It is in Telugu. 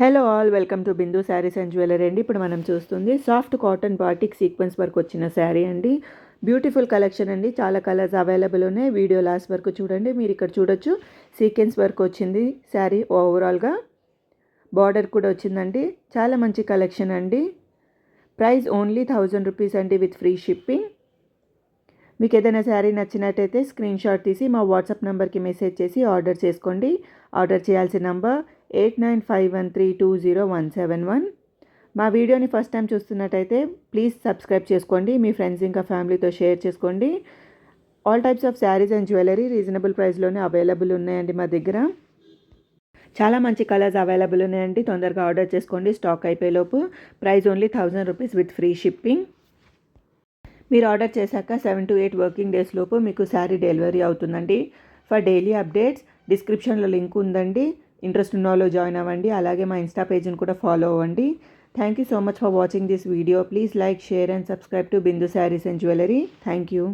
Hello all, welcome to Bindu saris and jewellery అండి. ఇప్పుడు మనం చూస్తుంది soft cotton batik sequence work వచ్చిన శారీ అండి. బ్యూటిఫుల్ కలెక్షన్ అండి. చాలా కలర్స్ అవైలబుల్ ఉన్నాయి. వీడియో లాస్ట్ వరకు చూడండి. మీరు ఇక్కడ చూడొచ్చు సీక్వెన్స్ వర్క్ వచ్చింది శారీ ఓవరాల్గా. బార్డర్ కూడా వచ్చిందండి. చాలా మంచి కలెక్షన్ అండి. ప్రైస్ ఓన్లీ 1000 రూపీస్ అండి విత్ ఫ్రీ షిప్పింగ్. మీకు ఏదైనా శారీ నచ్చినట్టయితే స్క్రీన్ షాట్ తీసి మా వాట్సాప్ నెంబర్కి మెసేజ్ చేసి ఆర్డర్ చేసుకోండి. ఆర్డర్ చేయాల్సిన నంబర్ 8951320171. మా వీడియోని ఫస్ట్ టైం చూస్తున్నట్టయితే ప్లీజ్ సబ్స్క్రైబ్ చేసుకోండి. మీ ఫ్రెండ్స్ ఇంకా ఫ్యామిలీతో షేర్ చేసుకోండి. All types of saris and jewellery reasonable ప్రైస్లోనే అవైలబుల్ ఉన్నాయండి మా దగ్గర. చాలా మంచి కలర్స్ అవైలబుల్ ఉన్నాయండి. తొందరగా ఆర్డర్ చేసుకోండి స్టాక్ అయిపోయేలోపు. Price only 1000 rupees with free shipping. మీరు ఆర్డర్ చేశాక 7 to 8 వర్కింగ్ డేస్ లోపు మీకు శారీ డెలివరీ అవుతుందండి. ఫర్ డైలీ అప్డేట్స్ డిస్క్రిప్షన్లో లింక్ ఉందండి. ఇంట్రెస్ట్ ఉన్న వాళ్ళు జాయిన్ అవ్వండి. అలాగే మా ఇన్స్టా పేజ్ని కూడా ఫాలో అవ్వండి. Thank you so much for watching this video. Please like, share and subscribe to Bindu saris and jewellery. Thank you.